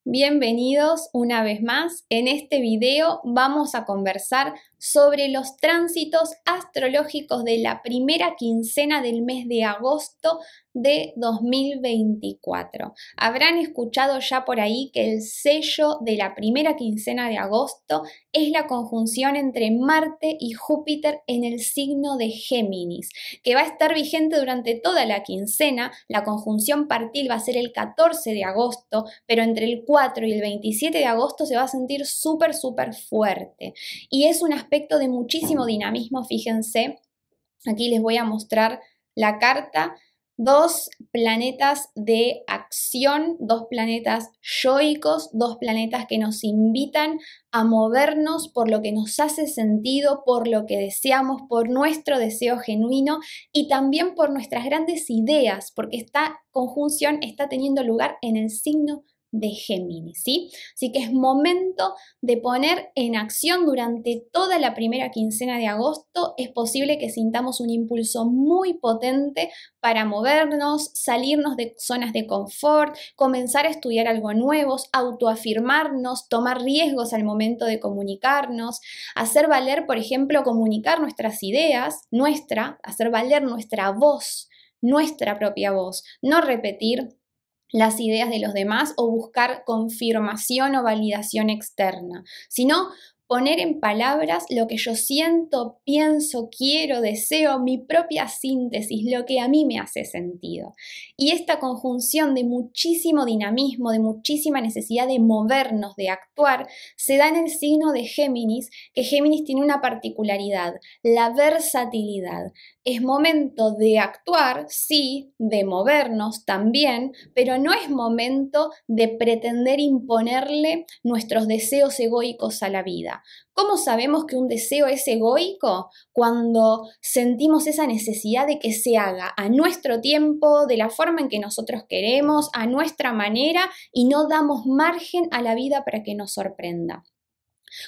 Bienvenidos una vez más. En este video vamos a conversar sobre los tránsitos astrológicos de la primera quincena del mes de agosto de 2024. Habrán escuchado ya por ahí que el sello de la primera quincena de agosto es la conjunción entre Marte y Júpiter en el signo de Géminis, que va a estar vigente durante toda la quincena. La conjunción partil va a ser el 14 de agosto, pero entre el 4 y el 27 de agosto se va a sentir súper fuerte. Y es un aspecto de muchísimo dinamismo, fíjense. Aquí les voy a mostrar la carta. Dos planetas de acción, dos planetas yoicos, dos planetas que nos invitan a movernos por lo que nos hace sentido, por lo que deseamos, por nuestro deseo genuino y también por nuestras grandes ideas, porque esta conjunción está teniendo lugar en el signo de Géminis, ¿sí? Así que es momento de poner en acción durante toda la primera quincena de agosto. Es posible que sintamos un impulso muy potente para movernos, salirnos de zonas de confort, comenzar a estudiar algo nuevo, autoafirmarnos, tomar riesgos al momento de comunicarnos, hacer valer, por ejemplo, comunicar nuestras ideas, hacer valer nuestra voz, nuestra propia voz, no repetir las ideas de los demás o buscar confirmación o validación externa, sino poner en palabras lo que yo siento, pienso, quiero, deseo, mi propia síntesis, lo que a mí me hace sentido. Y esta conjunción de muchísimo dinamismo, de muchísima necesidad de movernos, de actuar, se da en el signo de Géminis, que Géminis tiene una particularidad, la versatilidad. Es momento de actuar, sí, de movernos también, pero no es momento de pretender imponerle nuestros deseos egoicos a la vida. ¿Cómo sabemos que un deseo es egoico? Cuando sentimos esa necesidad de que se haga a nuestro tiempo, de la forma en que nosotros queremos, a nuestra manera, y no damos margen a la vida para que nos sorprenda.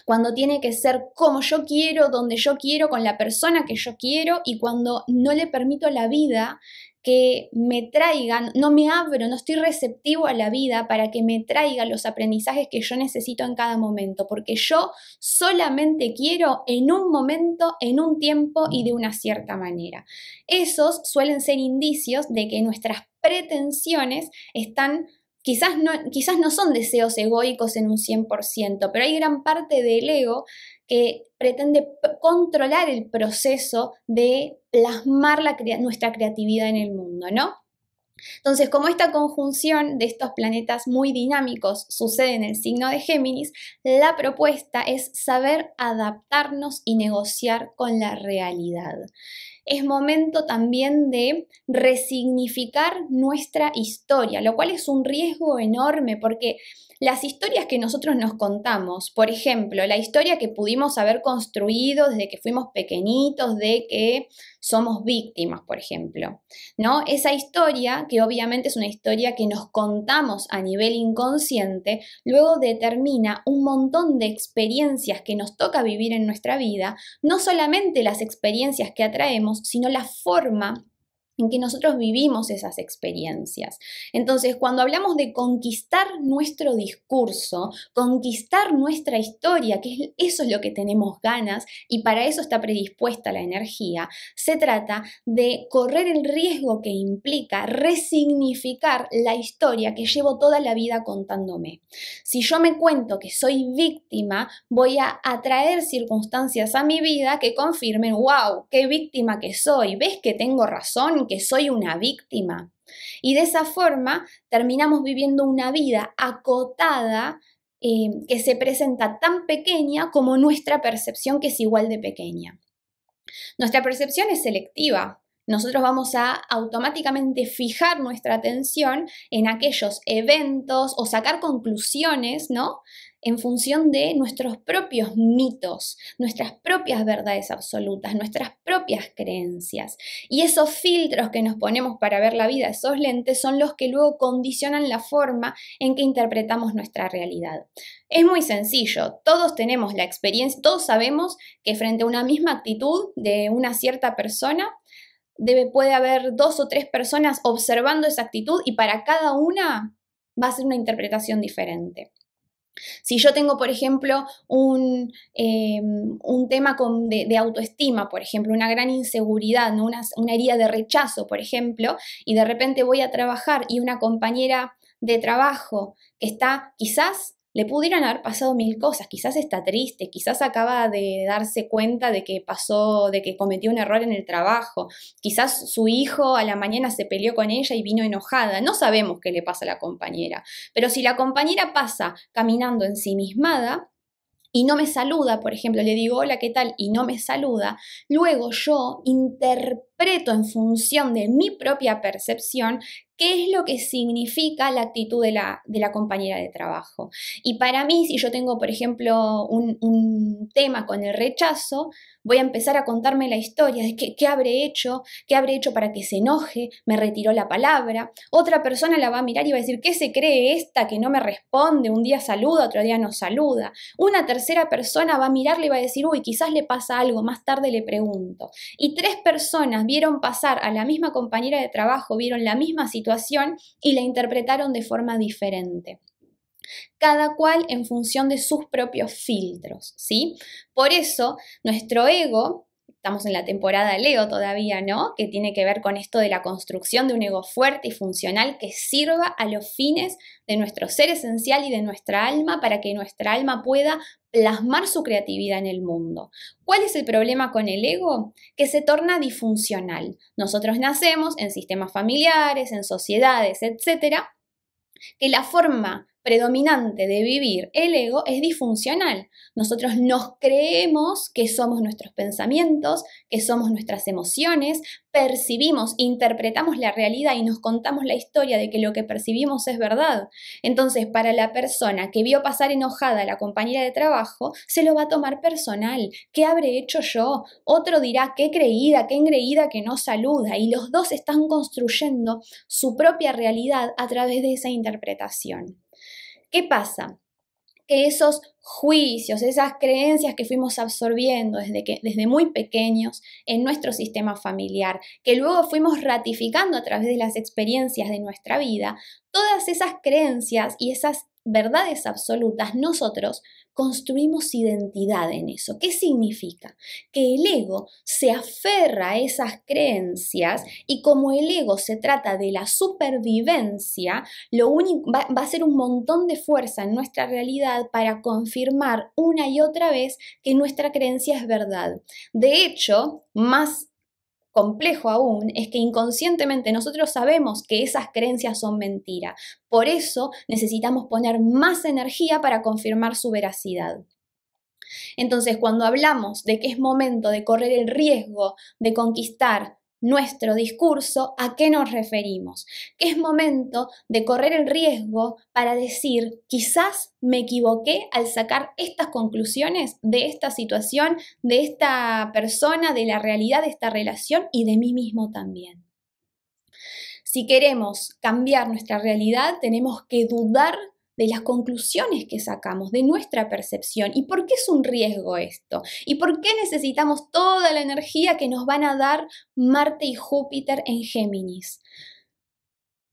Cuando tiene que ser como yo quiero, donde yo quiero, con la persona que yo quiero, y cuando no le permito a la vida que me traigan, no me abro, no estoy receptivo a la vida para que me traiga los aprendizajes que yo necesito en cada momento, porque yo solamente quiero en un momento, en un tiempo y de una cierta manera. Esos suelen ser indicios de que nuestras pretensiones están. Quizás no son deseos egoicos en un 100%, pero hay gran parte del ego que pretende controlar el proceso de plasmar nuestra creatividad en el mundo, ¿no? Entonces, como esta conjunción de estos planetas muy dinámicos sucede en el signo de Géminis, la propuesta es saber adaptarnos y negociar con la realidad. Es momento también de resignificar nuestra historia, lo cual es un riesgo enorme porque las historias que nosotros nos contamos, por ejemplo, la historia que pudimos haber construido desde que fuimos pequeñitos, de que somos víctimas, por ejemplo, ¿no? Esa historia, que obviamente es una historia que nos contamos a nivel inconsciente, luego determina un montón de experiencias que nos toca vivir en nuestra vida, no solamente las experiencias que atraemos, sino la forma en que nosotros vivimos esas experiencias. Entonces, cuando hablamos de conquistar nuestro discurso, conquistar nuestra historia, que eso es lo que tenemos ganas y para eso está predispuesta la energía, se trata de correr el riesgo que implica resignificar la historia que llevo toda la vida contándome. Si yo me cuento que soy víctima, voy a atraer circunstancias a mi vida que confirmen, wow, qué víctima que soy, ¿ves que tengo razón? Que soy una víctima. Y de esa forma terminamos viviendo una vida acotada que se presenta tan pequeña como nuestra percepción, que es igual de pequeña. Nuestra percepción es selectiva. Nosotros vamos a automáticamente fijar nuestra atención en aquellos eventos o sacar conclusiones, ¿no? En función de nuestros propios mitos, nuestras propias verdades absolutas, nuestras propias creencias. Y esos filtros que nos ponemos para ver la vida, esos lentes, son los que luego condicionan la forma en que interpretamos nuestra realidad. Es muy sencillo, todos tenemos la experiencia, todos sabemos que frente a una misma actitud de una cierta persona, puede haber 2 o 3 personas observando esa actitud y para cada una va a ser una interpretación diferente. Si yo tengo, por ejemplo, un tema de autoestima, por ejemplo, una gran inseguridad, ¿no? Una herida de rechazo, por ejemplo, y de repente voy a trabajar y una compañera de trabajo que está, quizás le pudieran haber pasado mil cosas, quizás está triste, quizás acaba de darse cuenta de que cometió un error en el trabajo, quizás su hijo a la mañana se peleó con ella y vino enojada, no sabemos qué le pasa a la compañera, pero si la compañera pasa caminando ensimismada y no me saluda, por ejemplo, le digo hola, ¿qué tal? Y no me saluda, luego yo interpreto en función de mi propia percepción qué es lo que significa la actitud de la compañera de trabajo. Y para mí, si yo tengo, por ejemplo, un tema con el rechazo, voy a empezar a contarme la historia de qué habré hecho para que se enoje, me retiró la palabra. Otra persona la va a mirar y va a decir, ¿qué se cree esta que no me responde? Un día saluda, otro día no saluda. Una tercera persona va a mirarle y va a decir, uy, quizás le pasa algo, más tarde le pregunto. Y 3 personas vieron pasar a la misma compañera de trabajo, vieron la misma situación y la interpretaron de forma diferente. Cada cual en función de sus propios filtros, ¿sí? Por eso, nuestro ego, estamos en la temporada Leo todavía, ¿no? Que tiene que ver con esto de la construcción de un ego fuerte y funcional que sirva a los fines de nuestro ser esencial y de nuestra alma para que nuestra alma pueda plasmar su creatividad en el mundo. ¿Cuál es el problema con el ego? Que se torna disfuncional. Nosotros nacemos en sistemas familiares, en sociedades, etcétera, que la forma predominante de vivir el ego es disfuncional. Nosotros nos creemos que somos nuestros pensamientos, que somos nuestras emociones, percibimos, interpretamos la realidad y nos contamos la historia de que lo que percibimos es verdad. Entonces, para la persona que vio pasar enojada a la compañera de trabajo, se lo va a tomar personal. ¿Qué habré hecho yo? Otro dirá, qué creída, qué engreída que no saluda. Y los dos están construyendo su propia realidad a través de esa interpretación. ¿Qué pasa? Que esos juicios, esas creencias que fuimos absorbiendo desde muy pequeños en nuestro sistema familiar, que luego fuimos ratificando a través de las experiencias de nuestra vida, todas esas creencias y esas verdades absolutas, nosotros construimos identidad en eso. ¿Qué significa? Que el ego se aferra a esas creencias y como el ego se trata de la supervivencia, lo único va a ser un montón de fuerza en nuestra realidad para confirmar una y otra vez que nuestra creencia es verdad. De hecho, más complejo aún es que inconscientemente nosotros sabemos que esas creencias son mentira. Por eso necesitamos poner más energía para confirmar su veracidad. Entonces, cuando hablamos de que es momento de correr el riesgo de conquistar nuestro discurso, ¿a qué nos referimos? Que es momento de correr el riesgo para decir, quizás me equivoqué al sacar estas conclusiones de esta situación, de esta persona, de la realidad de esta relación y de mí mismo también. Si queremos cambiar nuestra realidad, tenemos que dudar de las conclusiones que sacamos, de nuestra percepción. ¿Y por qué es un riesgo esto? ¿Y por qué necesitamos toda la energía que nos van a dar Marte y Júpiter en Géminis?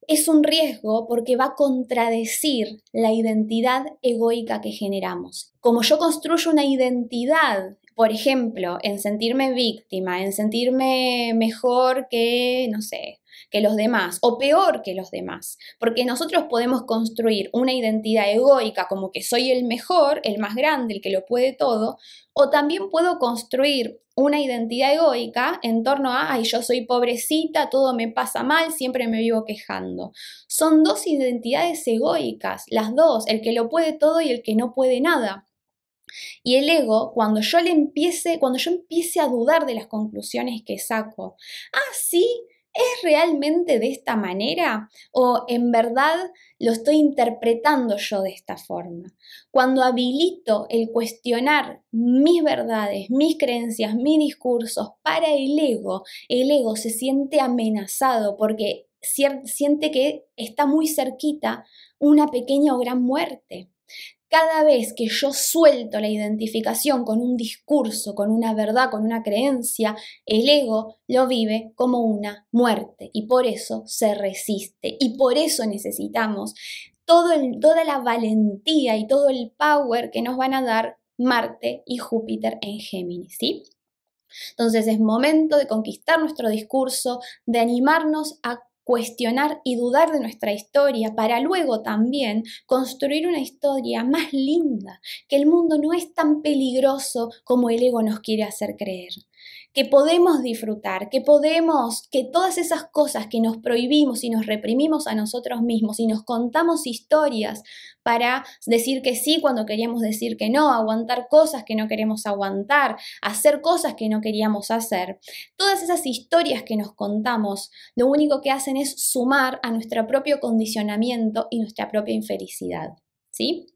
Es un riesgo porque va a contradecir la identidad egoica que generamos. Como yo construyo una identidad, por ejemplo, en sentirme víctima, en sentirme mejor que, no sé, que los demás o peor que los demás, porque nosotros podemos construir una identidad egoica como que soy el mejor, el más grande, el que lo puede todo, o también puedo construir una identidad egoica en torno a, ay, yo soy pobrecita, todo me pasa mal, siempre me vivo quejando. Son dos identidades egoicas, las dos, el que lo puede todo y el que no puede nada. Y el ego, cuando yo empiece a dudar de las conclusiones que saco, sí, ¿es realmente de esta manera? ¿O en verdad lo estoy interpretando yo de esta forma? Cuando habilito el cuestionar mis verdades, mis creencias, mis discursos para el ego se siente amenazado porque siente que está muy cerquita una pequeña o gran muerte. Cada vez que yo suelto la identificación con un discurso, con una verdad, con una creencia, el ego lo vive como una muerte y por eso se resiste y por eso necesitamos toda la valentía y todo el power que nos van a dar Marte y Júpiter en Géminis, ¿sí? Entonces es momento de conquistar nuestro discurso, de animarnos a cuestionar y dudar de nuestra historia para luego también construir una historia más linda, que el mundo no es tan peligroso como el ego nos quiere hacer creer, que podemos disfrutar, que todas esas cosas que nos prohibimos y nos reprimimos a nosotros mismos y nos contamos historias para decir que sí cuando queríamos decir que no, aguantar cosas que no queremos aguantar, hacer cosas que no queríamos hacer. Todas esas historias que nos contamos, lo único que hacen es sumar a nuestro propio condicionamiento y nuestra propia infelicidad, ¿sí?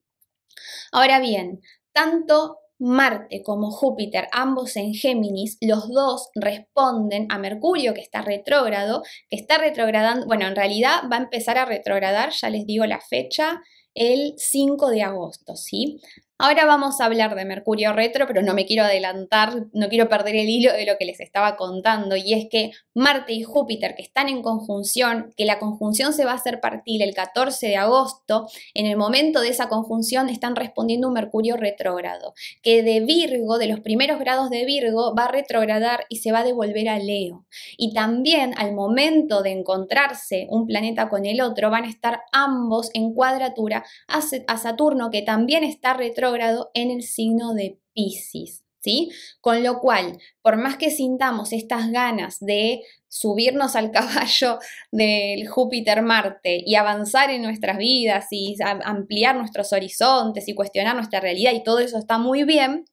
Ahora bien, tanto Marte como Júpiter, ambos en Géminis, los dos responden a Mercurio, que está retrógrado, que está retrogradando, bueno, en realidad va a empezar a retrogradar, ya les digo la fecha, el 5 de agosto, ¿sí? Ahora vamos a hablar de Mercurio retro, pero no me quiero adelantar, no quiero perder el hilo de lo que les estaba contando, y es que Marte y Júpiter, que están en conjunción, que la conjunción se va a hacer partir el 14 de agosto, en el momento de esa conjunción están respondiendo un Mercurio retrógrado, que de Virgo, de los primeros grados de Virgo, va a retrogradar y se va a devolver a Leo. Y también al momento de encontrarse un planeta con el otro, van a estar ambos en cuadratura a Saturno, que también está retrógrado en el signo de Piscis, ¿sí? Con lo cual, por más que sintamos estas ganas de subirnos al caballo del Júpiter-Marte y avanzar en nuestras vidas y ampliar nuestros horizontes y cuestionar nuestra realidad, y todo eso está muy bien,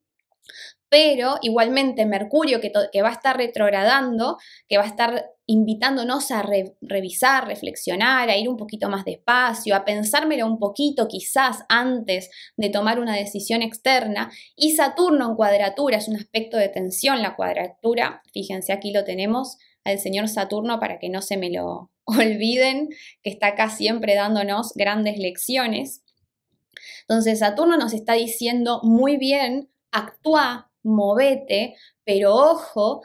pero igualmente Mercurio, que va a estar retrogradando, que va a estar invitándonos a revisar, reflexionar, a ir un poquito más despacio, a pensármelo un poquito quizás antes de tomar una decisión externa, y Saturno en cuadratura, es un aspecto de tensión la cuadratura, fíjense aquí lo tenemos al señor Saturno para que no se me lo olviden, que está acá siempre dándonos grandes lecciones. Entonces Saturno nos está diciendo muy bien, actúa, movete, pero ojo,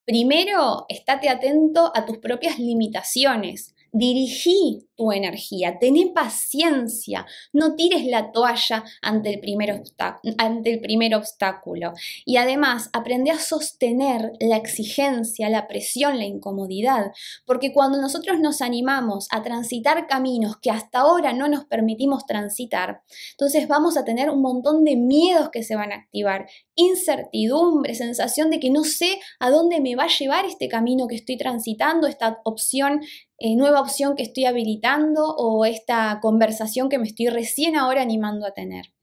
primero estate atento a tus propias limitaciones. Dirigí tu energía, tené paciencia, no tires la toalla ante el primer obstáculo. Y además, aprende a sostener la exigencia, la presión, la incomodidad, porque cuando nosotros nos animamos a transitar caminos que hasta ahora no nos permitimos transitar, entonces vamos a tener un montón de miedos que se van a activar, incertidumbre, sensación de que no sé a dónde me va a llevar este camino que estoy transitando, esta opción, nueva opción que estoy habilitando o esta conversación que me estoy recién ahora animando a tener.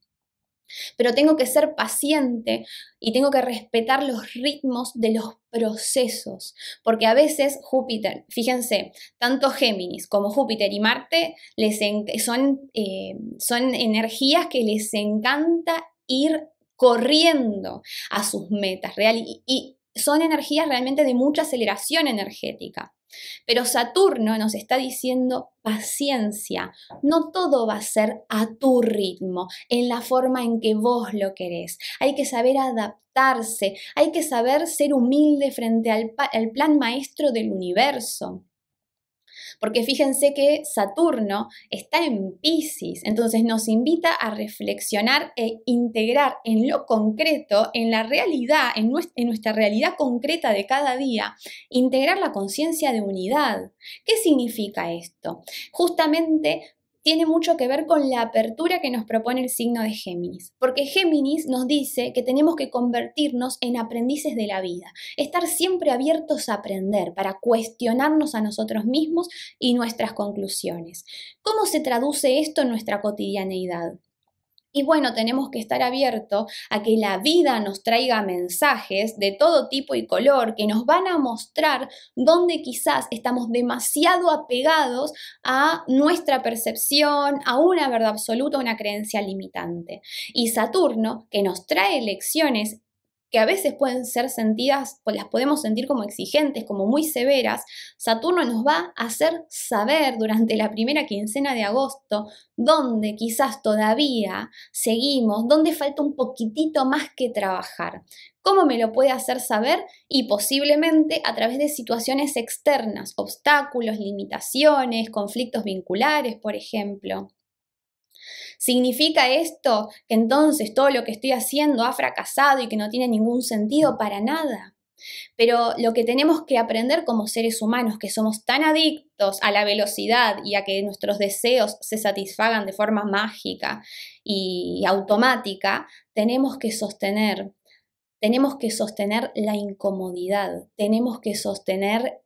Pero tengo que ser paciente y tengo que respetar los ritmos de los procesos, porque a veces Júpiter, fíjense, tanto Géminis como Júpiter y Marte son energías que les encanta ir corriendo a sus metas y son energías realmente de mucha aceleración energética. Pero Saturno nos está diciendo paciencia, no todo va a ser a tu ritmo, en la forma en que vos lo querés. Hay que saber adaptarse, hay que saber ser humilde frente al plan maestro del universo. Porque fíjense que Saturno está en Piscis, entonces nos invita a reflexionar e integrar en lo concreto, en la realidad, en nuestra realidad concreta de cada día, integrar la conciencia de unidad. ¿Qué significa esto? Justamente tiene mucho que ver con la apertura que nos propone el signo de Géminis, porque Géminis nos dice que tenemos que convertirnos en aprendices de la vida, estar siempre abiertos a aprender para cuestionarnos a nosotros mismos y nuestras conclusiones. ¿Cómo se traduce esto en nuestra cotidianeidad? Y bueno, tenemos que estar abiertos a que la vida nos traiga mensajes de todo tipo y color que nos van a mostrar dónde quizás estamos demasiado apegados a nuestra percepción, a una verdad absoluta, a una creencia limitante. Y Saturno, que nos trae lecciones que a veces pueden ser sentidas, pues las podemos sentir como exigentes, como muy severas, Saturno nos va a hacer saber durante la primera quincena de agosto dónde quizás todavía seguimos, dónde falta un poquitito más que trabajar. ¿Cómo me lo puede hacer saber? Y posiblemente a través de situaciones externas, obstáculos, limitaciones, conflictos vinculares, por ejemplo. ¿Significa esto que entonces todo lo que estoy haciendo ha fracasado y que no tiene ningún sentido? Para nada. Pero lo que tenemos que aprender como seres humanos, que somos tan adictos a la velocidad y a que nuestros deseos se satisfagan de forma mágica y automática, tenemos que sostener la incomodidad, tenemos que sostener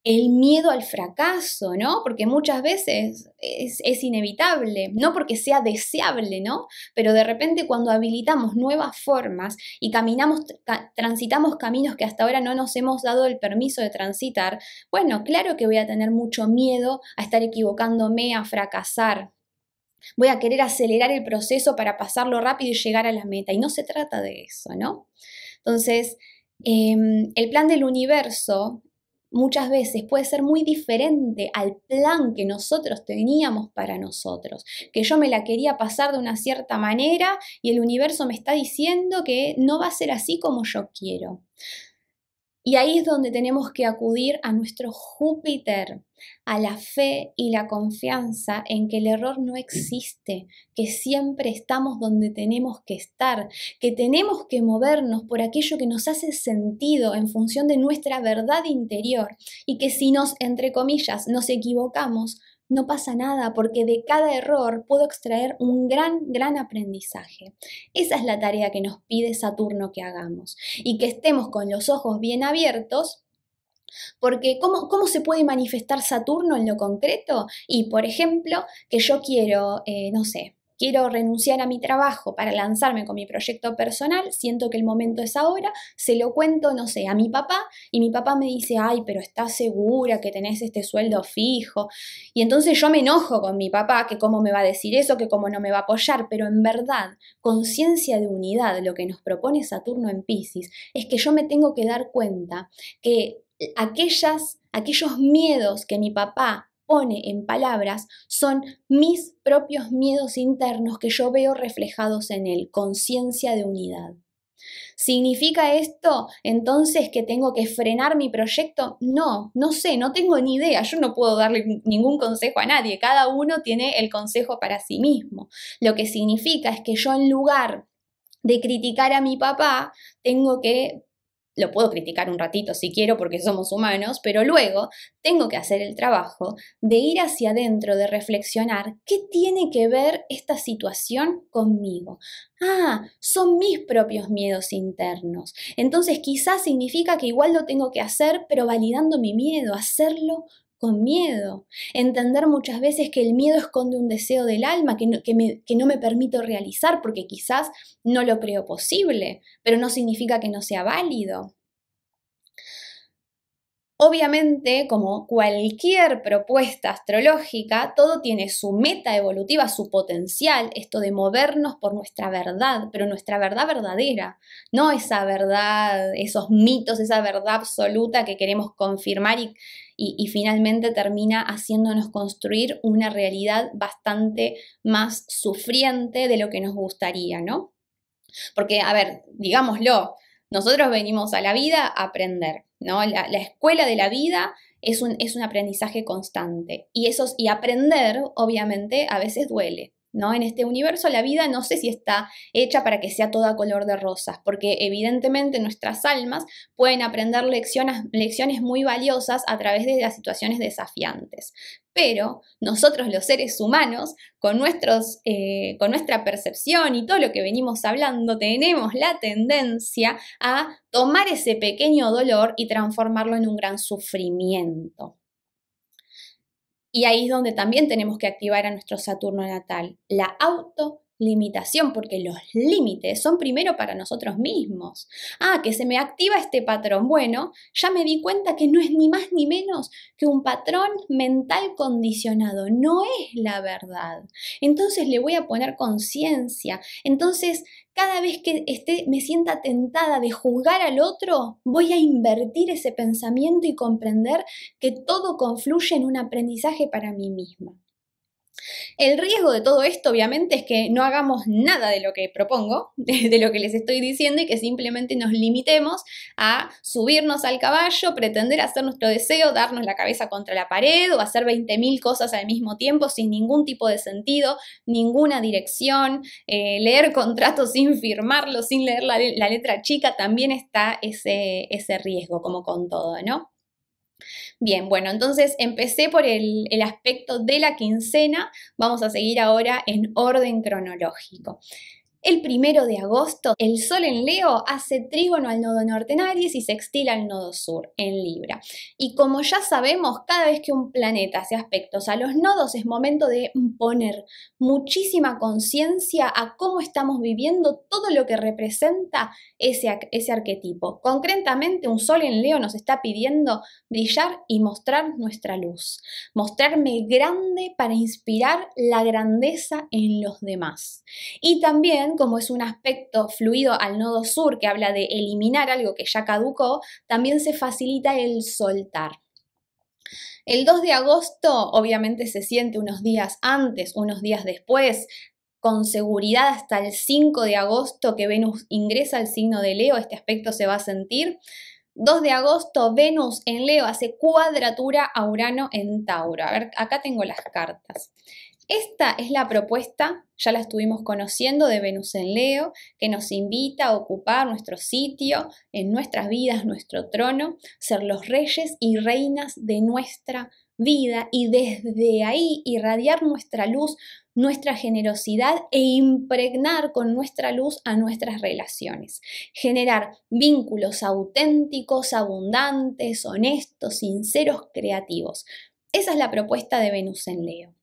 el miedo al fracaso, ¿no? Porque muchas veces es inevitable, no porque sea deseable, ¿no? Pero de repente cuando habilitamos nuevas formas y transitamos caminos que hasta ahora no nos hemos dado el permiso de transitar, bueno, claro que voy a tener mucho miedo a estar equivocándome, a fracasar. Voy a querer acelerar el proceso para pasarlo rápido y llegar a la meta. Y no se trata de eso, ¿no? Entonces, el plan del universo muchas veces puede ser muy diferente al plan que nosotros teníamos para nosotros, que yo me la quería pasar de una cierta manera y el universo me está diciendo que no va a ser así como yo quiero. Y ahí es donde tenemos que acudir a nuestro Júpiter, a la fe y la confianza en que el error no existe, que siempre estamos donde tenemos que estar, que tenemos que movernos por aquello que nos hace sentido en función de nuestra verdad interior y que si nos, entre comillas, nos equivocamos, no pasa nada porque de cada error puedo extraer un gran aprendizaje. Esa es la tarea que nos pide Saturno que hagamos y que estemos con los ojos bien abiertos. Porque ¿cómo se puede manifestar Saturno en lo concreto? Y, por ejemplo, que yo quiero, quiero renunciar a mi trabajo para lanzarme con mi proyecto personal, siento que el momento es ahora, se lo cuento, a mi papá, y mi papá me dice, ay, pero ¿estás segura que tenés este sueldo fijo? Y entonces yo me enojo con mi papá, que cómo me va a decir eso, que cómo no me va a apoyar, pero en verdad, conciencia de unidad, lo que nos propone Saturno en Piscis, es que yo me tengo que dar cuenta que aquellos miedos que mi papá pone en palabras son mis propios miedos internos que yo veo reflejados en él, conciencia de unidad. ¿Significa esto entonces que tengo que frenar mi proyecto? No sé, no tengo ni idea, yo no puedo darle ningún consejo a nadie, cada uno tiene el consejo para sí mismo. Lo que significa es que yo en lugar de criticar a mi papá, lo puedo criticar un ratito si quiero porque somos humanos, pero luego tengo que hacer el trabajo de ir hacia adentro, de reflexionar qué tiene que ver esta situación conmigo. Son mis propios miedos internos. Entonces quizás significa que igual lo tengo que hacer, pero validando mi miedo, hacerlo con miedo. Entender muchas veces que el miedo esconde un deseo del alma que no me permito realizar porque quizás no lo creo posible, pero no significa que no sea válido. Obviamente, como cualquier propuesta astrológica, todo tiene su meta evolutiva, su potencial, esto de movernos por nuestra verdad, pero nuestra verdad verdadera, no esa verdad, esos mitos, esa verdad absoluta que queremos confirmar y finalmente termina haciéndonos construir una realidad bastante más sufriente de lo que nos gustaría, ¿no? Porque, a ver, digámoslo, nosotros venimos a la vida a aprender, ¿no? La escuela de la vida es un aprendizaje constante y aprender, obviamente, a veces duele, ¿no? En este universo la vida no sé si está hecha para que sea toda color de rosas, porque evidentemente nuestras almas pueden aprender lecciones muy valiosas a través de las situaciones desafiantes. Pero nosotros los seres humanos, con nuestra percepción y todo lo que venimos hablando, tenemos la tendencia a tomar ese pequeño dolor y transformarlo en un gran sufrimiento. Y ahí es donde también tenemos que activar a nuestro Saturno natal, la autolimitación, porque los límites son primero para nosotros mismos. Que se me activa este patrón. Bueno, ya me di cuenta que no es ni más ni menos que un patrón mental condicionado, no es la verdad. Entonces le voy a poner conciencia. Entonces, cada vez que me sienta tentada de juzgar al otro, voy a invertir ese pensamiento y comprender que todo confluye en un aprendizaje para mí misma. El riesgo de todo esto, obviamente, es que no hagamos nada de lo que propongo, de lo que les estoy diciendo, y que simplemente nos limitemos a subirnos al caballo, pretender hacer nuestro deseo, darnos la cabeza contra la pared o hacer 20.000 cosas al mismo tiempo sin ningún tipo de sentido, ninguna dirección, leer contratos sin firmarlos, sin leer la letra chica, también está ese riesgo, como con todo, ¿no? Bien, bueno, entonces empecé por el aspecto de la quincena, vamos a seguir ahora en orden cronológico. El 1 de agosto, el Sol en Leo hace trígono al nodo norte en Aries y sextila al nodo sur en Libra. Y como ya sabemos, cada vez que un planeta hace aspectos a los nodos es momento de poner muchísima conciencia a cómo estamos viviendo todo lo que representa ese arquetipo. Concretamente, un Sol en Leo nos está pidiendo brillar y mostrar nuestra luz. Mostrarme grande para inspirar la grandeza en los demás. Y también, como es un aspecto fluido al nodo sur que habla de eliminar algo que ya caducó, también se facilita el soltar. El 2 de agosto obviamente se siente unos días antes, unos días después, con seguridad hasta el 5 de agosto que Venus ingresa al signo de Leo, este aspecto se va a sentir. 2 de agosto, Venus en Leo hace cuadratura a Urano en Tauro. A ver, acá tengo las cartas. Esta es la propuesta, ya la estuvimos conociendo, de Venus en Leo, que nos invita a ocupar nuestro sitio en nuestras vidas, nuestro trono, ser los reyes y reinas de nuestra vida y desde ahí irradiar nuestra luz, nuestra generosidad e impregnar con nuestra luz a nuestras relaciones. Generar vínculos auténticos, abundantes, honestos, sinceros, creativos. Esa es la propuesta de Venus en Leo.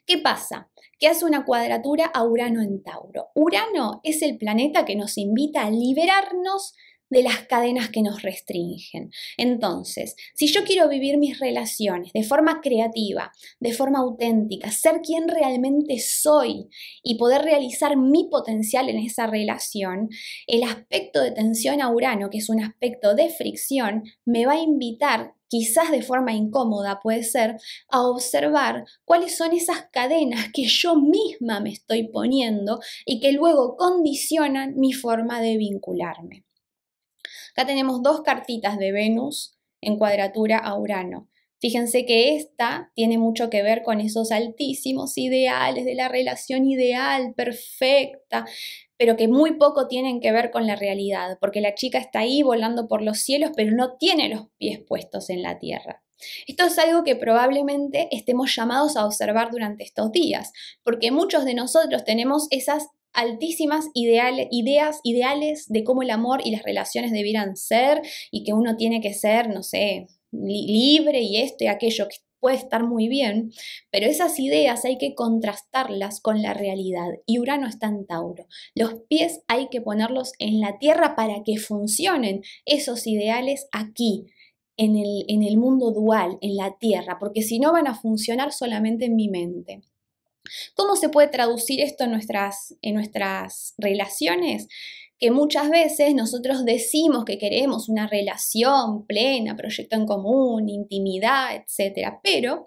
¿Qué pasa? Que hace una cuadratura a Urano en Tauro. Urano es el planeta que nos invita a liberarnos de las cadenas que nos restringen. Entonces, si yo quiero vivir mis relaciones de forma creativa, de forma auténtica, ser quien realmente soy y poder realizar mi potencial en esa relación, el aspecto de tensión a Urano, que es un aspecto de fricción, me va a invitar, quizás de forma incómoda puede ser, a observar cuáles son esas cadenas que yo misma me estoy poniendo y que luego condicionan mi forma de vincularme. Acá tenemos dos cartitas de Venus en cuadratura a Urano. Fíjense que esta tiene mucho que ver con esos altísimos ideales de la relación ideal, perfecta, pero que muy poco tienen que ver con la realidad, porque la chica está ahí volando por los cielos, pero no tiene los pies puestos en la tierra. Esto es algo que probablemente estemos llamados a observar durante estos días, porque muchos de nosotros tenemos esas altísimas ideales de cómo el amor y las relaciones debieran ser y que uno tiene que ser, no sé, libre y esto y aquello, que puede estar muy bien, pero esas ideas hay que contrastarlas con la realidad y Urano está en Tauro. Los pies hay que ponerlos en la tierra para que funcionen esos ideales aquí, en el mundo dual, en la tierra, porque si no van a funcionar solamente en mi mente. ¿Cómo se puede traducir esto en nuestras relaciones? Que muchas veces nosotros decimos que queremos una relación plena, proyecto en común, intimidad, etc. Pero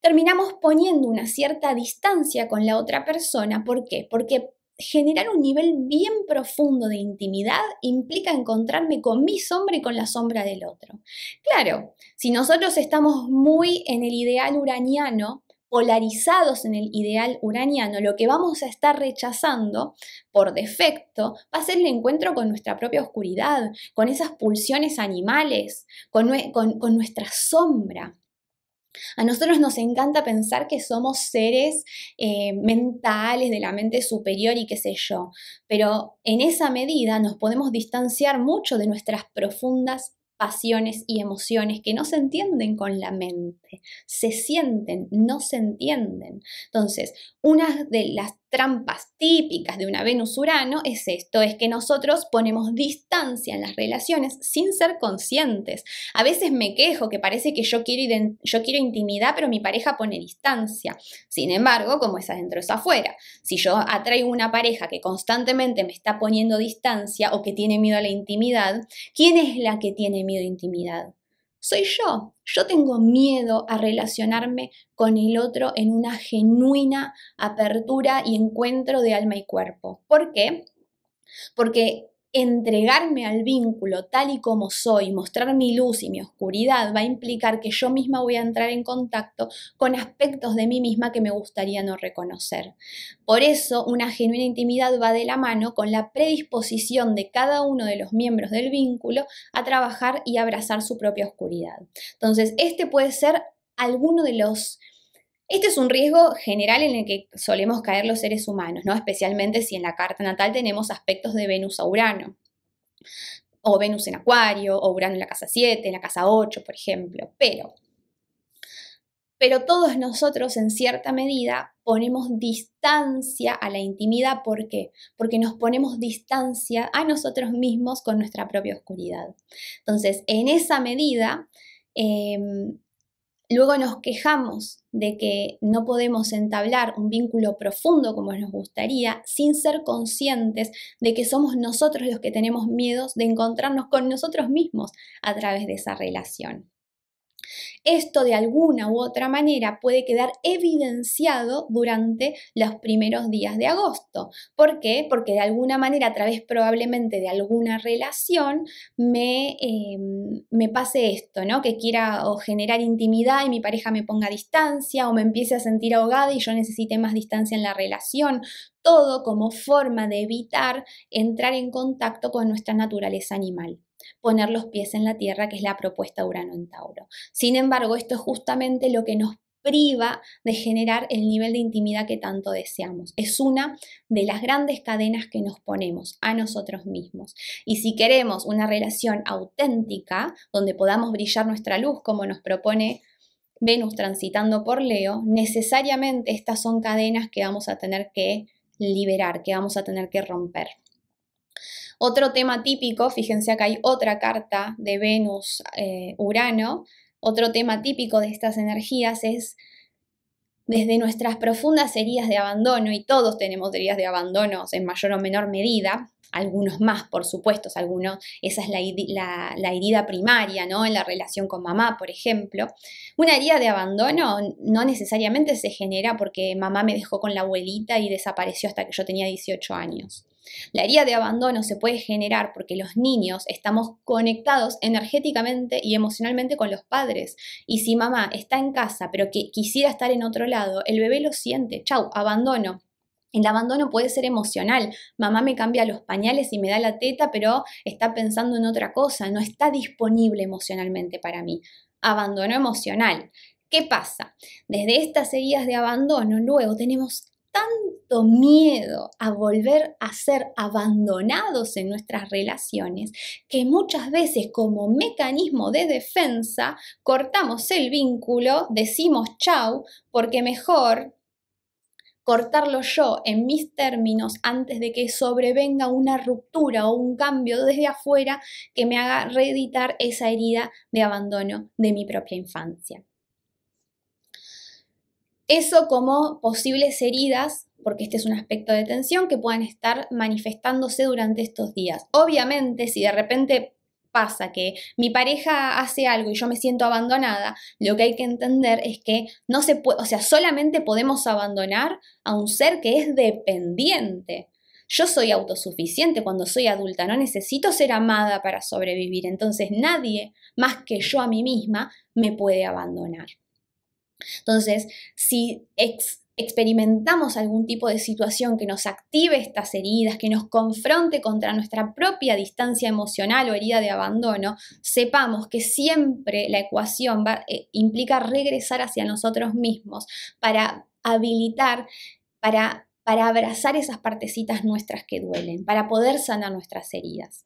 terminamos poniendo una cierta distancia con la otra persona. ¿Por qué? Porque generar un nivel bien profundo de intimidad implica encontrarme con mi sombra y con la sombra del otro. Claro, si nosotros estamos muy en el ideal uraniano, polarizados en el ideal uraniano, lo que vamos a estar rechazando por defecto va a ser el encuentro con nuestra propia oscuridad, con esas pulsiones animales, con nuestra sombra. A nosotros nos encanta pensar que somos seres mentales, de la mente superior y qué sé yo, pero en esa medida nos podemos distanciar mucho de nuestras profundas pasiones y emociones que no se entienden con la mente, se sienten, no se entienden. Entonces, una de las trampas típicas de una Venus-Urano es esto, es que nosotros ponemos distancia en las relaciones sin ser conscientes. A veces me quejo que parece que yo quiero intimidad, pero mi pareja pone distancia. Sin embargo, como es adentro es afuera. Si yo atraigo una pareja que constantemente me está poniendo distancia o que tiene miedo a la intimidad, ¿quién es la que tiene miedo a intimidad? soy yo. Yo tengo miedo a relacionarme con el otro en una genuina apertura y encuentro de alma y cuerpo. ¿Por qué? Porque entregarme al vínculo tal y como soy, mostrar mi luz y mi oscuridad, va a implicar que yo misma voy a entrar en contacto con aspectos de mí misma que me gustaría no reconocer. Por eso, una genuina intimidad va de la mano con la predisposición de cada uno de los miembros del vínculo a trabajar y abrazar su propia oscuridad. Entonces, este puede ser alguno de los... Este es un riesgo general en el que solemos caer los seres humanos, ¿no? Especialmente si en la carta natal tenemos aspectos de Venus a Urano, o Venus en Acuario, o Urano en la casa 7, en la casa 8, por ejemplo. Pero todos nosotros, en cierta medida, ponemos distancia a la intimidad. ¿Por qué? Porque nos ponemos distancia a nosotros mismos con nuestra propia oscuridad. Entonces, en esa medida, luego nos quejamos de que no podemos entablar un vínculo profundo como nos gustaría sin ser conscientes de que somos nosotros los que tenemos miedos de encontrarnos con nosotros mismos a través de esa relación. Esto de alguna u otra manera puede quedar evidenciado durante los primeros días de agosto. ¿Por qué? Porque de alguna manera, a través probablemente de alguna relación, me pase esto, ¿no? Que quiera o generar intimidad y mi pareja me ponga distancia, o me empiece a sentir ahogada y yo necesite más distancia en la relación. Todo como forma de evitar entrar en contacto con nuestra naturaleza animal. Poner los pies en la tierra, que es la propuesta de Urano en Tauro. Sin embargo, esto es justamente lo que nos priva de generar el nivel de intimidad que tanto deseamos. Es una de las grandes cadenas que nos ponemos a nosotros mismos. Y si queremos una relación auténtica, donde podamos brillar nuestra luz, como nos propone Venus transitando por Leo, necesariamente estas son cadenas que vamos a tener que liberar, que vamos a tener que romper. Otro tema típico, fíjense acá hay otra carta de Venus, Urano, otro tema típico de estas energías es desde nuestras profundas heridas de abandono, y todos tenemos heridas de abandono en mayor o menor medida, algunos más, por supuesto, esa es la herida primaria, ¿no? En la relación con mamá, por ejemplo. Una herida de abandono no necesariamente se genera porque mamá me dejó con la abuelita y desapareció hasta que yo tenía 18 años. La herida de abandono se puede generar porque los niños estamos conectados energéticamente y emocionalmente con los padres. Y si mamá está en casa pero que quisiera estar en otro lado, el bebé lo siente. Chau, abandono. El abandono puede ser emocional. Mamá me cambia los pañales y me da la teta, pero está pensando en otra cosa. No está disponible emocionalmente para mí. Abandono emocional. ¿Qué pasa? Desde estas heridas de abandono, luego tenemos tanto miedo a volver a ser abandonados en nuestras relaciones que muchas veces como mecanismo de defensa cortamos el vínculo, decimos chau, porque mejor cortarlo yo en mis términos antes de que sobrevenga una ruptura o un cambio desde afuera que me haga reeditar esa herida de abandono de mi propia infancia. Eso como posibles heridas, porque este es un aspecto de tensión que puedan estar manifestándose durante estos días. Obviamente, si de repente pasa que mi pareja hace algo y yo me siento abandonada, lo que hay que entender es que no se puede, o sea, solamente podemos abandonar a un ser que es dependiente. Yo soy autosuficiente cuando soy adulta, no necesito ser amada para sobrevivir, entonces nadie más que yo a mí misma me puede abandonar. Entonces, si experimentamos algún tipo de situación que nos active estas heridas, que nos confronte contra nuestra propia distancia emocional o herida de abandono, sepamos que siempre la ecuación implica regresar hacia nosotros mismos para habilitar, para abrazar esas partecitas nuestras que duelen, para poder sanar nuestras heridas.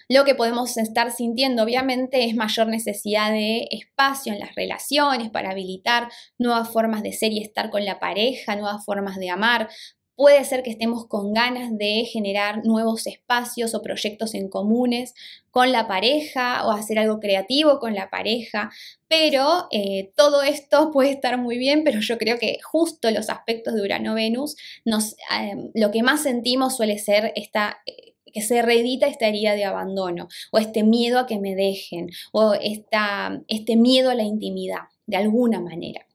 Lo que podemos estar sintiendo, obviamente, es mayor necesidad de espacio en las relaciones para habilitar nuevas formas de ser y estar con la pareja, nuevas formas de amar. Puede ser que estemos con ganas de generar nuevos espacios o proyectos en comunes con la pareja o hacer algo creativo con la pareja, pero todo esto puede estar muy bien, pero yo creo que justo los aspectos de Urano-Venus, lo que más sentimos suele ser que se reedita esta herida de abandono, o este miedo a que me dejen, o este miedo a la intimidad, de alguna manera.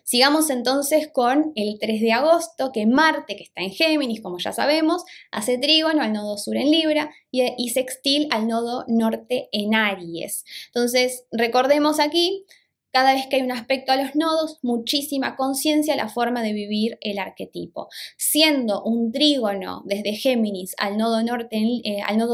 Sigamos entonces con el 3 de agosto, que Marte, que está en Géminis, como ya sabemos, hace trígono al nodo sur en Libra y sextil al nodo norte en Aries. Entonces, recordemos aquí, cada vez que hay un aspecto a los nodos, muchísima conciencia a la forma de vivir el arquetipo. Siendo un trígono desde Géminis al nodo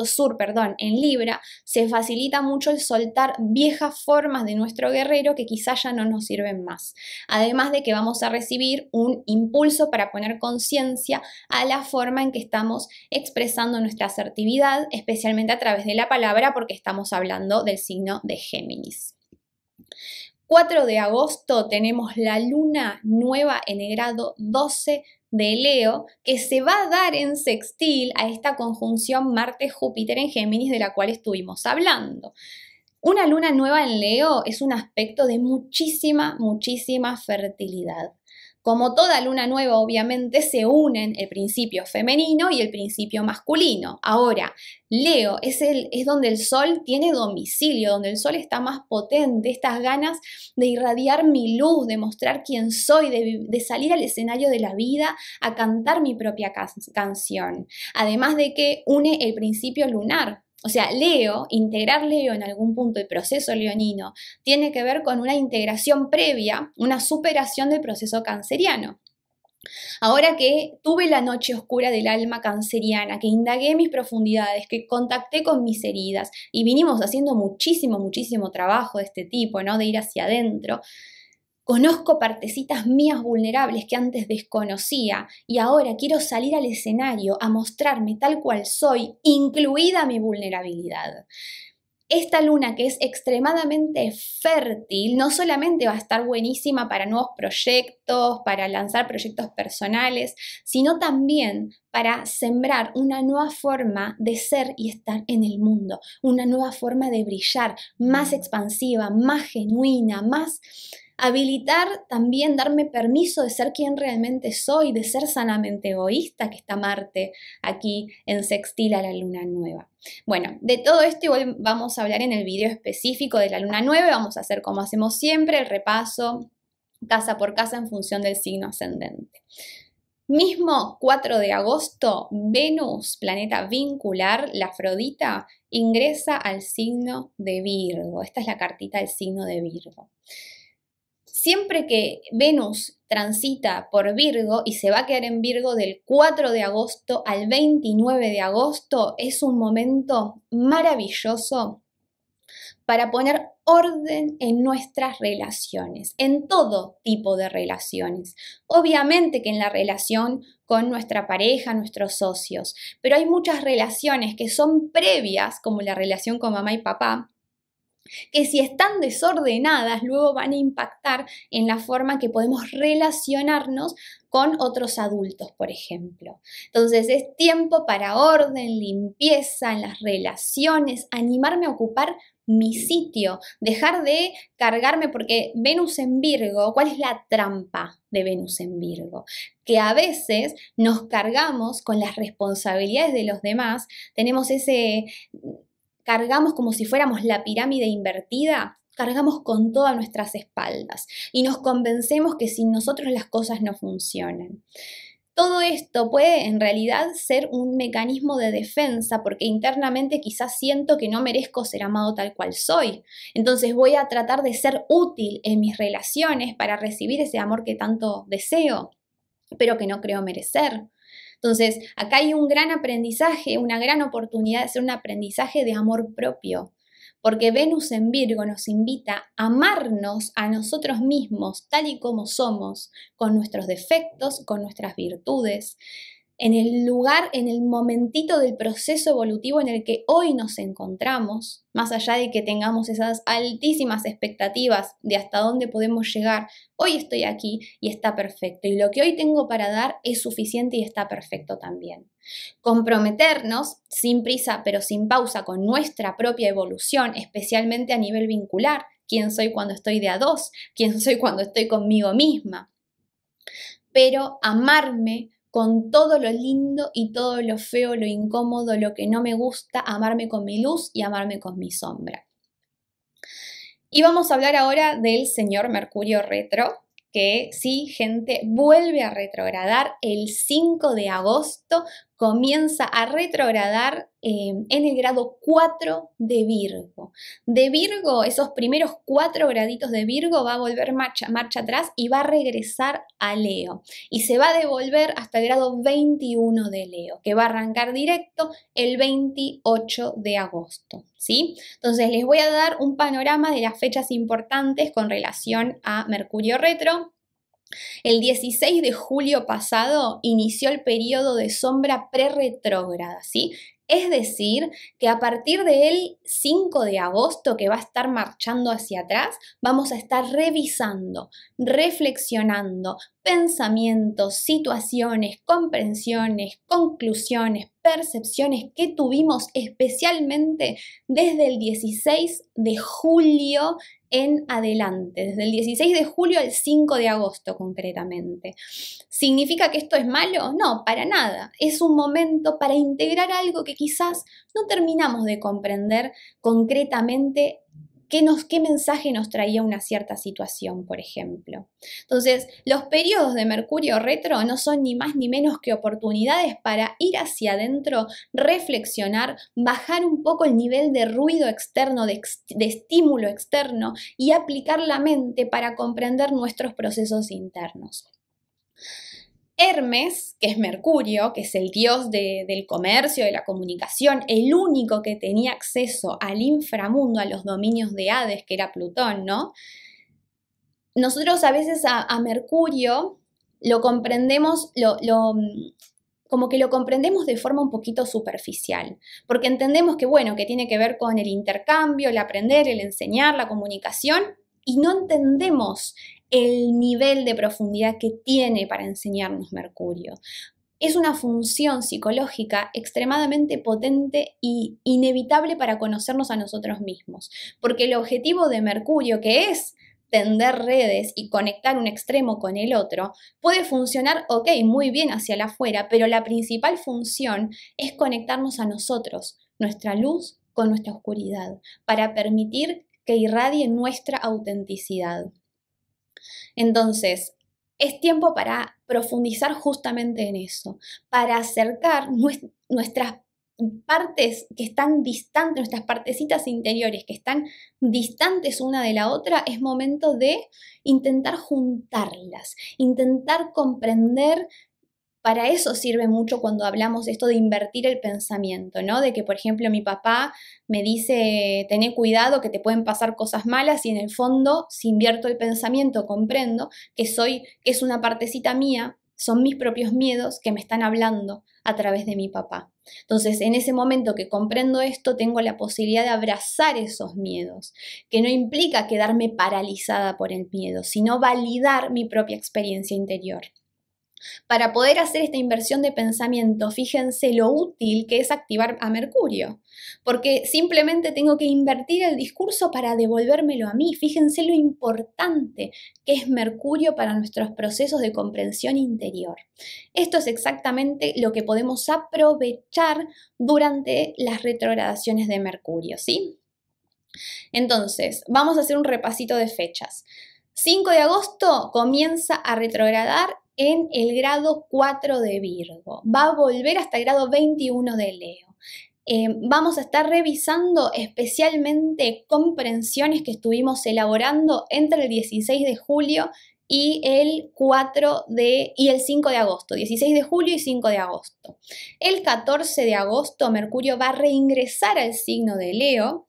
sur, en Libra, se facilita mucho el soltar viejas formas de nuestro guerrero que quizás ya no nos sirven más. Además de que vamos a recibir un impulso para poner conciencia a la forma en que estamos expresando nuestra asertividad, especialmente a través de la palabra, porque estamos hablando del signo de Géminis. 4 de agosto tenemos la luna nueva en el grado 12 de Leo, que se va a dar en sextil a esta conjunción Marte-Júpiter en Géminis de la cual estuvimos hablando. Una luna nueva en Leo es un aspecto de muchísima fertilidad. Como toda luna nueva, obviamente, se unen el principio femenino y el principio masculino. Ahora, Leo es donde el sol tiene domicilio, donde el sol está más potente, estas ganas de irradiar mi luz, de mostrar quién soy, de salir al escenario de la vida a cantar mi propia canción. Además de que une el principio lunar. O sea, Leo, integrar Leo en algún punto del proceso leonino, tiene que ver con una integración previa, una superación del proceso canceriano. Ahora que tuve la noche oscura del alma canceriana, que indagué mis profundidades, que contacté con mis heridas y vinimos haciendo muchísimo trabajo de este tipo, ¿no? De ir hacia adentro. Conozco partecitas mías vulnerables que antes desconocía y ahora quiero salir al escenario a mostrarme tal cual soy, incluida mi vulnerabilidad. Esta luna, que es extremadamente fértil, no solamente va a estar buenísima para nuevos proyectos, para lanzar proyectos personales, sino también para sembrar una nueva forma de ser y estar en el mundo, una nueva forma de brillar, más expansiva, más genuina, más habilitar también, darme permiso de ser quien realmente soy, de ser sanamente egoísta, que está Marte aquí en sextil a la luna nueva. Bueno, de todo esto igual vamos a hablar en el video específico de la luna nueva, vamos a hacer como hacemos siempre, el repaso casa por casa en función del signo ascendente. Mismo 4 de agosto, Venus, planeta vincular, la Afrodita, ingresa al signo de Virgo. Esta es la cartita del signo de Virgo. Siempre que Venus transita por Virgo y se va a quedar en Virgo del 4 de agosto al 29 de agosto, es un momento maravilloso para poner orden en nuestras relaciones, en todo tipo de relaciones. Obviamente que en la relación con nuestra pareja, nuestros socios, pero hay muchas relaciones que son previas, como la relación con mamá y papá, que si están desordenadas luego van a impactar en la forma que podemos relacionarnos con otros adultos, por ejemplo. Entonces es tiempo para orden, limpieza en las relaciones, animarme a ocupar mi sitio, dejar de cargarme, porque Venus en Virgo, ¿cuál es la trampa de Venus en Virgo? Que a veces nos cargamos con las responsabilidades de los demás, cargamos como si fuéramos la pirámide invertida, cargamos con todas nuestras espaldas y nos convencemos que sin nosotros las cosas no funcionan. Todo esto puede en realidad ser un mecanismo de defensa porque internamente quizás siento que no merezco ser amado tal cual soy. Entonces voy a tratar de ser útil en mis relaciones para recibir ese amor que tanto deseo, pero que no creo merecer. Entonces, acá hay un gran aprendizaje, una gran oportunidad de hacer un aprendizaje de amor propio, porque Venus en Virgo nos invita a amarnos a nosotros mismos tal y como somos, con nuestros defectos, con nuestras virtudes, en el lugar, en el momentito del proceso evolutivo en el que hoy nos encontramos, más allá de que tengamos esas altísimas expectativas de hasta dónde podemos llegar, hoy estoy aquí y está perfecto. Y lo que hoy tengo para dar es suficiente y está perfecto también. Comprometernos sin prisa pero sin pausa con nuestra propia evolución, especialmente a nivel vincular. ¿Quién soy cuando estoy de a dos? ¿Quién soy cuando estoy conmigo misma? Pero amarme con todo lo lindo y todo lo feo, lo incómodo, lo que no me gusta, amarme con mi luz y amarme con mi sombra. Y vamos a hablar ahora del señor Mercurio retro, que sí, gente, vuelve a retrogradar el 5 de agosto, comienza a retrogradar en el grado 4 de Virgo. De Virgo, esos primeros 4 graditos de Virgo, va a volver marcha atrás y va a regresar a Leo. Y se va a devolver hasta el grado 21 de Leo, que va a arrancar directo el 28 de agosto, ¿sí? Entonces les voy a dar un panorama de las fechas importantes con relación a Mercurio retro. El 16 de julio pasado inició el periodo de sombra prerretrógrada, ¿sí? Es decir, que a partir del 5 de agosto, que va a estar marchando hacia atrás, vamos a estar revisando, reflexionando pensamientos, situaciones, comprensiones, conclusiones, percepciones que tuvimos especialmente desde el 16 de julio en adelante, desde el 16 de julio al 5 de agosto concretamente. ¿Significa que esto es malo? No, para nada. Es un momento para integrar algo que quizás no terminamos de comprender concretamente qué mensaje nos traía una cierta situación, por ejemplo. Entonces, los periodos de Mercurio retro no son ni más ni menos que oportunidades para ir hacia adentro, reflexionar, bajar un poco el nivel de ruido externo, de estímulo externo y aplicar la mente para comprender nuestros procesos internos. Hermes, que es Mercurio, que es el dios del comercio, de la comunicación, el único que tenía acceso al inframundo, a los dominios de Hades, que era Plutón, ¿no? Nosotros a veces a Mercurio lo comprendemos, como que lo comprendemos de forma un poquito superficial, porque entendemos que, bueno, que tiene que ver con el intercambio, el aprender, el enseñar, la comunicación, y no entendemos el nivel de profundidad que tiene para enseñarnos Mercurio. Es una función psicológica extremadamente potente y inevitable para conocernos a nosotros mismos, porque el objetivo de Mercurio, que es tender redes y conectar un extremo con el otro, puede funcionar, ok, muy bien hacia el afuera, pero la principal función es conectarnos a nosotros, nuestra luz con nuestra oscuridad, para permitir que irradie nuestra autenticidad. Entonces, es tiempo para profundizar justamente en eso, para acercar nuestras partes que están distantes, nuestras partecitas interiores que están distantes una de la otra. Es momento de intentar juntarlas, intentar comprender. Para eso sirve mucho cuando hablamos de esto de invertir el pensamiento, ¿no? De que, por ejemplo, mi papá me dice, tené cuidado que te pueden pasar cosas malas, y en el fondo, si invierto el pensamiento, comprendo que es una partecita mía, son mis propios miedos que me están hablando a través de mi papá. Entonces, en ese momento que comprendo esto, tengo la posibilidad de abrazar esos miedos, que no implica quedarme paralizada por el miedo, sino validar mi propia experiencia interior. Para poder hacer esta inversión de pensamiento, fíjense lo útil que es activar a Mercurio, porque simplemente tengo que invertir el discurso para devolvérmelo a mí. Fíjense lo importante que es Mercurio para nuestros procesos de comprensión interior. Esto es exactamente lo que podemos aprovechar durante las retrogradaciones de Mercurio, ¿sí? Entonces, vamos a hacer un repasito de fechas. 5 de agosto comienza a retrogradar en el grado 4 de Virgo. Va a volver hasta el grado 21 de Leo. Vamos a estar revisando especialmente comprensiones que estuvimos elaborando entre el 16 de julio y el 5 de agosto, 16 de julio y 5 de agosto. El 14 de agosto Mercurio va a reingresar al signo de Leo.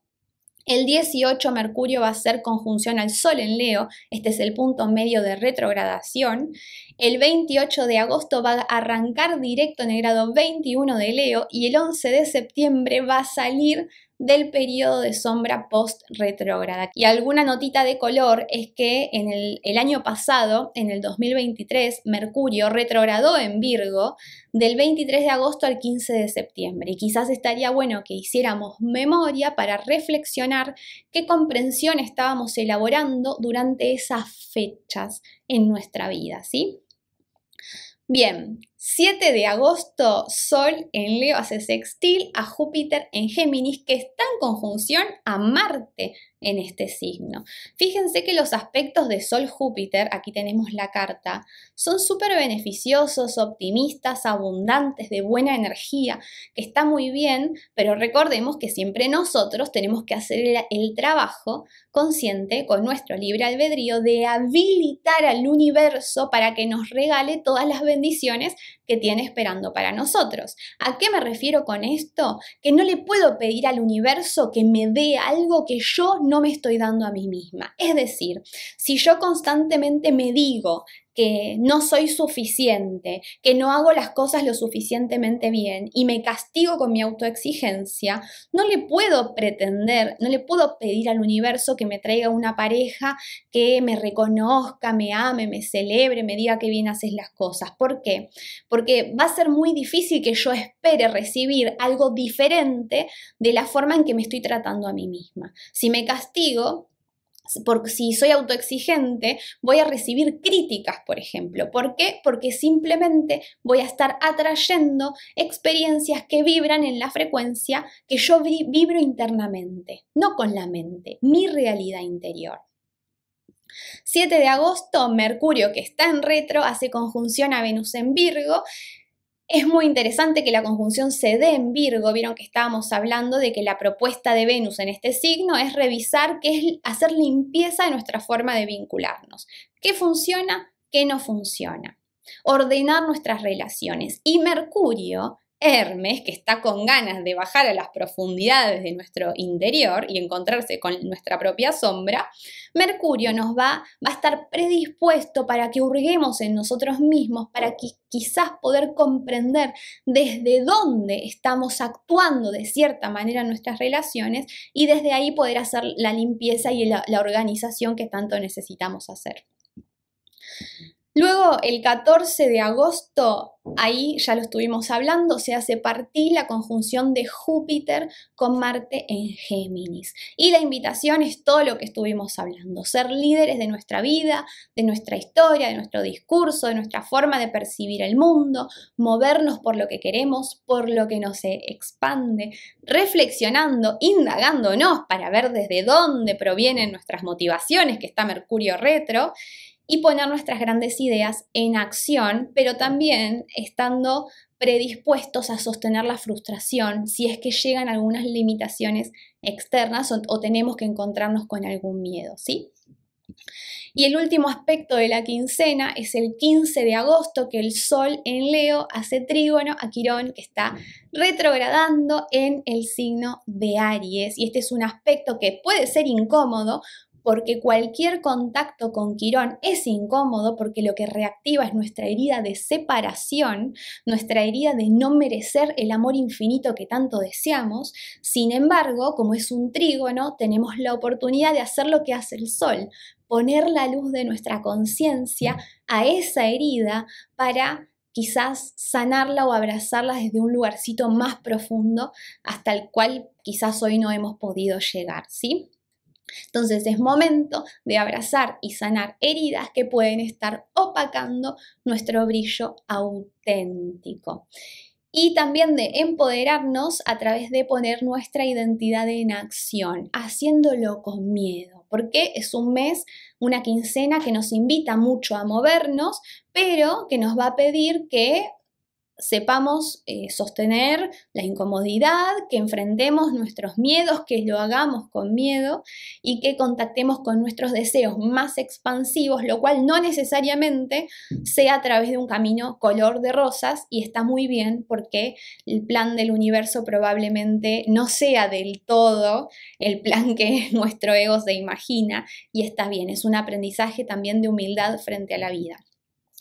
El 18 Mercurio va a hacer conjunción al Sol en Leo, este es el punto medio de retrogradación. El 28 de agosto va a arrancar directo en el grado 21 de Leo y el 11 de septiembre va a salir del periodo de sombra post-retrógrada. Y alguna notita de color es que en el año pasado, en el 2023, Mercurio retrogradó en Virgo del 23 de agosto al 15 de septiembre. Y quizás estaría bueno que hiciéramos memoria para reflexionar qué comprensión estábamos elaborando durante esas fechas en nuestra vida, ¿sí? Bien, 7 de agosto, Sol en Leo hace sextil a Júpiter en Géminis, que está en conjunción a Marte en este signo. Fíjense que los aspectos de Sol-Júpiter, aquí tenemos la carta, son súper beneficiosos, optimistas, abundantes, de buena energía, que está muy bien, pero recordemos que siempre nosotros tenemos que hacer el trabajo consciente con nuestro libre albedrío de habilitar al universo para que nos regale todas las bendiciones que tiene esperando para nosotros. ¿A qué me refiero con esto? Que no le puedo pedir al universo que me dé algo que yo no me estoy dando a mí misma. Es decir, si yo constantemente me digo que no soy suficiente, que no hago las cosas lo suficientemente bien y me castigo con mi autoexigencia, no le puedo pretender, no le puedo pedir al universo que me traiga una pareja que me reconozca, me ame, me celebre, me diga que bien haces las cosas. ¿Por qué? Porque va a ser muy difícil que yo espere recibir algo diferente de la forma en que me estoy tratando a mí misma. Si me castigo, si soy autoexigente, voy a recibir críticas, por ejemplo. ¿Por qué? Porque simplemente voy a estar atrayendo experiencias que vibran en la frecuencia que yo vibro internamente, no con la mente, mi realidad interior. 7 de agosto, Mercurio, que está en retro, hace conjunción a Venus en Virgo. Es muy interesante que la conjunción se dé en Virgo. Vieron que estábamos hablando de que la propuesta de Venus en este signo es revisar, que es hacer limpieza de nuestra forma de vincularnos. ¿Qué funciona? ¿Qué no funciona? Ordenar nuestras relaciones. Y Mercurio, Hermes, que está con ganas de bajar a las profundidades de nuestro interior y encontrarse con nuestra propia sombra, Mercurio nos va a estar predispuesto para que hurguemos en nosotros mismos, para que quizás poder comprender desde dónde estamos actuando de cierta manera en nuestras relaciones y desde ahí poder hacer la limpieza y la organización que tanto necesitamos hacer. Luego, el 14 de agosto, ahí ya lo estuvimos hablando, se hace partir la conjunción de Júpiter con Marte en Géminis. Y la invitación es todo lo que estuvimos hablando, ser líderes de nuestra vida, de nuestra historia, de nuestro discurso, de nuestra forma de percibir el mundo, movernos por lo que queremos, por lo que nos expande, reflexionando, indagándonos para ver desde dónde provienen nuestras motivaciones, que está Mercurio retro, y poner nuestras grandes ideas en acción, pero también estando predispuestos a sostener la frustración si es que llegan algunas limitaciones externas o tenemos que encontrarnos con algún miedo, ¿sí? Y el último aspecto de la quincena es el 15 de agosto, que el Sol en Leo hace trígono a Quirón, que está retrogradando en el signo de Aries. Y este es un aspecto que puede ser incómodo, porque cualquier contacto con Quirón es incómodo, porque lo que reactiva es nuestra herida de separación, nuestra herida de no merecer el amor infinito que tanto deseamos. Sin embargo, como es un trígono, tenemos la oportunidad de hacer lo que hace el Sol, poner la luz de nuestra conciencia a esa herida para quizás sanarla o abrazarla desde un lugarcito más profundo hasta el cual quizás hoy no hemos podido llegar, ¿sí? Entonces es momento de abrazar y sanar heridas que pueden estar opacando nuestro brillo auténtico. Y también de empoderarnos a través de poner nuestra identidad en acción, haciéndolo con miedo, porque es un mes, una quincena que nos invita mucho a movernos, pero que nos va a pedir que sepamos sostener la incomodidad, que enfrentemos nuestros miedos, que lo hagamos con miedo y que contactemos con nuestros deseos más expansivos, lo cual no necesariamente sea a través de un camino color de rosas, y está muy bien porque el plan del universo probablemente no sea del todo el plan que nuestro ego se imagina, y está bien, es un aprendizaje también de humildad frente a la vida.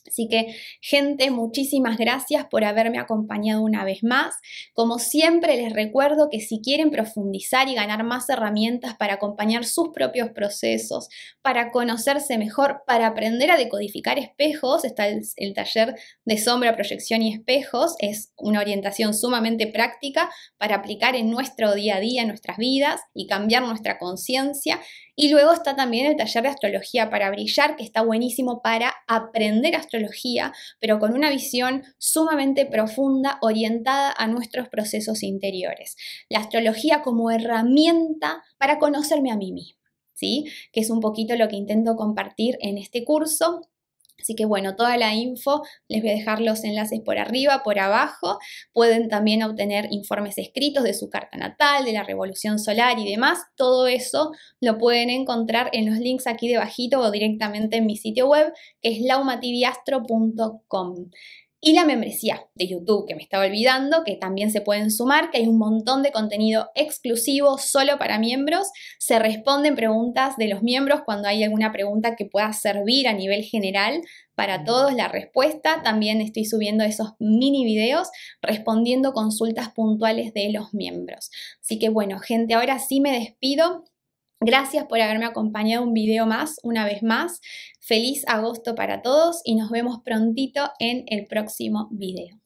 Así que, gente, muchísimas gracias por haberme acompañado una vez más. Como siempre, les recuerdo que si quieren profundizar y ganar más herramientas para acompañar sus propios procesos, para conocerse mejor, para aprender a decodificar espejos, está el taller de sombra, proyección y espejos. Es una orientación sumamente práctica para aplicar en nuestro día a día, en nuestras vidas, y cambiar nuestra conciencia. Y luego está también el taller de astrología para brillar, que está buenísimo para aprender astrología astrología, pero con una visión sumamente profunda orientada a nuestros procesos interiores. La astrología como herramienta para conocerme a mí misma, ¿sí? Que es un poquito lo que intento compartir en este curso. Así que bueno, toda la info, les voy a dejar los enlaces por arriba, por abajo. Pueden también obtener informes escritos de su carta natal, de la revolución solar y demás. Todo eso lo pueden encontrar en los links aquí debajito o directamente en mi sitio web, que es laumativiastro.com. Y la membresía de YouTube, que me estaba olvidando, que también se pueden sumar, que hay un montón de contenido exclusivo solo para miembros. Se responden preguntas de los miembros cuando hay alguna pregunta que pueda servir a nivel general para todos la respuesta. También estoy subiendo esos mini videos respondiendo consultas puntuales de los miembros. Así que bueno, gente, ahora sí me despido. Gracias por haberme acompañado un video más, una vez más. Feliz agosto para todos y nos vemos prontito en el próximo video.